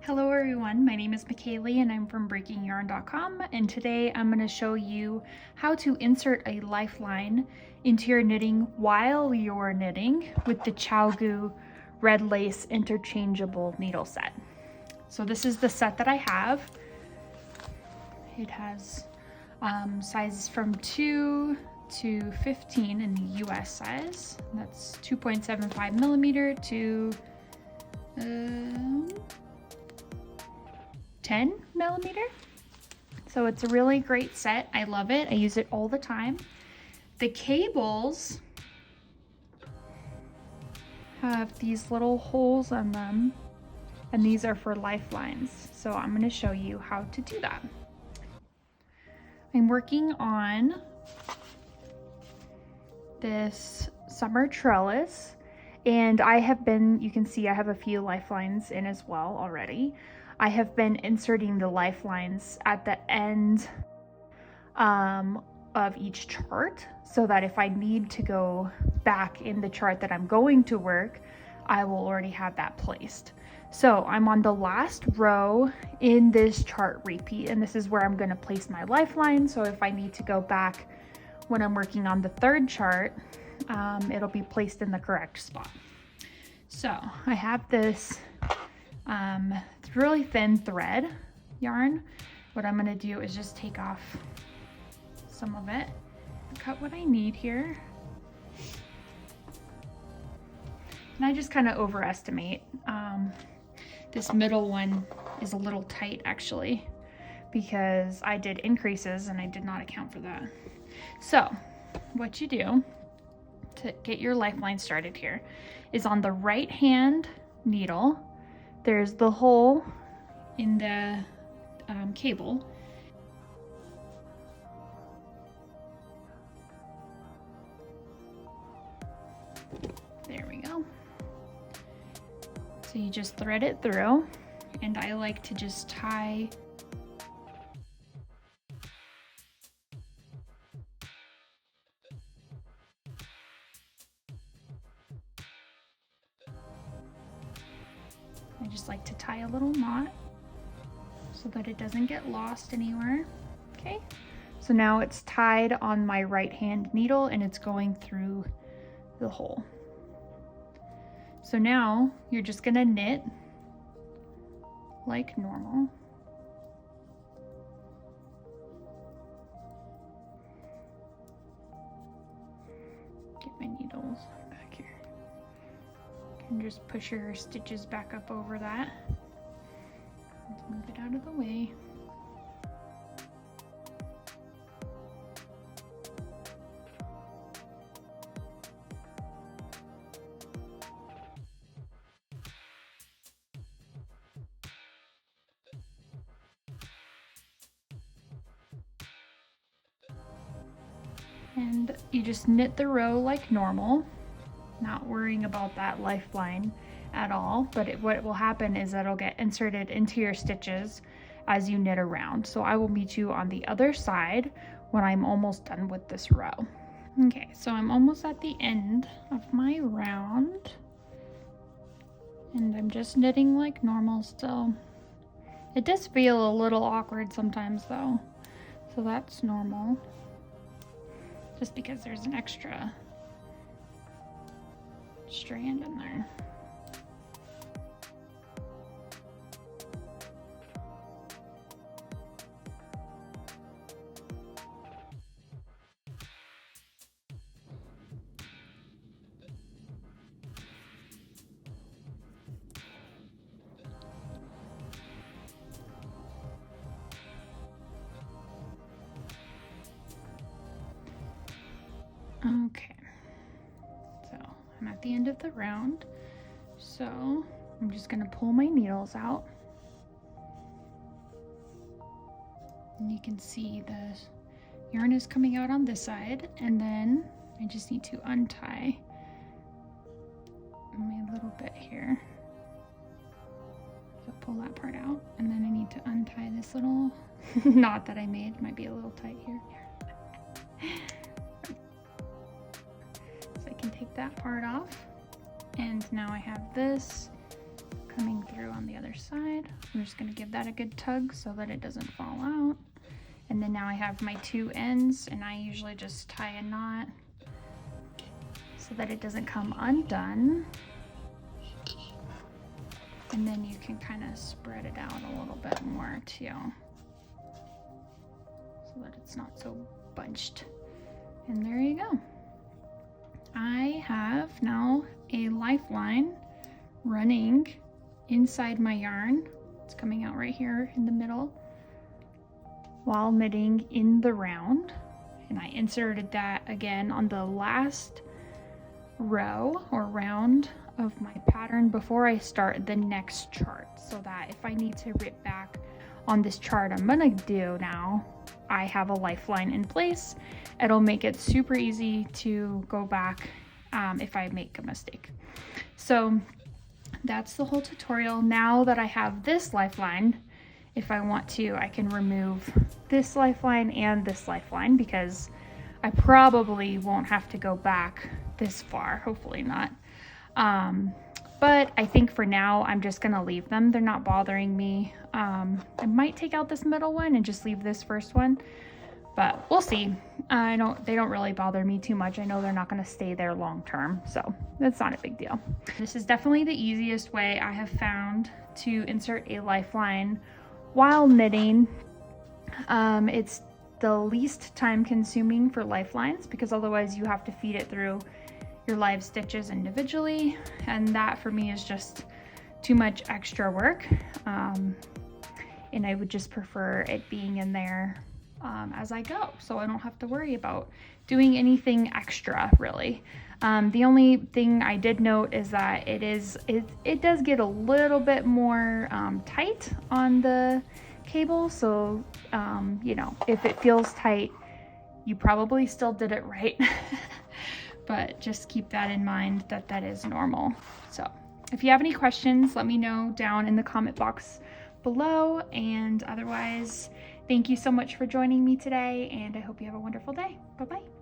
Hello everyone, my name is McKaylee and I'm from breakingyarn.com, and today I'm going to show you how to insert a lifeline into your knitting while you're knitting with the ChowGoo Red Lace Interchangeable Needle Set. So this is the set that I have. It has sizes from 2 to 15 in the US size. That's 2.75 millimeter to 10 millimeter. So it's a really great set. I love it. I use it all the time. The cables have these little holes on them, and these are for lifelines. So I'm going to show you how to do that. I'm working on this Summer Trellis, and I have been, you can see I have a few lifelines in as well already. I have been inserting the lifelines at the end of each chart so that if I need to go back in the chart that I'm going to work, I will already have that placed. So I'm on the last row in this chart repeat, and this is where I'm going to place my lifeline. So if I need to go back when I'm working on the third chart, it'll be placed in the correct spot. So I have this it's really thin thread yarn. What I'm going to do is just take off some of it, cut what I need here. And I just kind of overestimate. This middle one is a little tight actually, because I did increases and I did not account for that. So what you do to get your lifeline started here is on the right hand needle, there's the hole in the cable. There we go. So you just thread it through, and I like to just tie a little knot so that it doesn't get lost anywhere. Okay, so now it's tied on my right hand needle and it's going through the hole. So now you're just gonna knit like normal. Get my needles back here. You can just push your stitches back up over that. Let's move it out of the way. And you just knit the row like normal, not worrying about that lifeline at all, but what will happen is that it'll get inserted into your stitches as you knit around. So I will meet you on the other side when I'm almost done with this row. Okay, so I'm almost at the end of my round, and I'm just knitting like normal still. It does feel a little awkward sometimes though, so that's normal, just because there's an extra strand in there. Okay, so I'm at the end of the round, so I'm just gonna pull my needles out, and you can see the yarn is coming out on this side, and then I just need to untie my little bit here. So pull that part out, and then I need to untie this little knot that I made. It might be a little tight here. So I can take that part off, and now I have this coming through through on the other side. I'm just gonna give that a good tug so that it doesn't fall out. And then now I have my 2 ends, and I usually just tie a knot so that it doesn't come undone. And then you can kind of spread it out a little bit more too, so that it's not so bunched. And there you go. I have now a lifeline running inside my yarn. It's coming out right here in the middle while knitting in the round. And I inserted that again on the last row or round of my pattern before I start the next chart, so that if I need to rip back on this chart I'm gonna do now, I have a lifeline in place. It'll make it super easy to go back if I make a mistake. So that's the whole tutorial. Now that I have this lifeline, if I want to, I can remove this lifeline and this lifeline, because I probably won't have to go back this far, hopefully not. But I think for now I'm just gonna leave them. They're not bothering me. I might take out this middle one and just leave this first one, but we'll see. They don't really bother me too much. I know they're not gonna stay there long term, so that's not a big deal. This is definitely the easiest way I have found to insert a lifeline while knitting. It's the least time consuming for lifelines, because otherwise you have to feed it through your live stitches individually, and that for me is just too much extra work, and I would just prefer it being in there as I go, so I don't have to worry about doing anything extra really. The only thing I did note is that it does get a little bit more tight on the cable, so you know, if it feels tight, you probably still did it right. But just keep that in mind, that that is normal. So if you have any questions, let me know down in the comment box below. And otherwise, thank you so much for joining me today, and I hope you have a wonderful day. Bye-bye.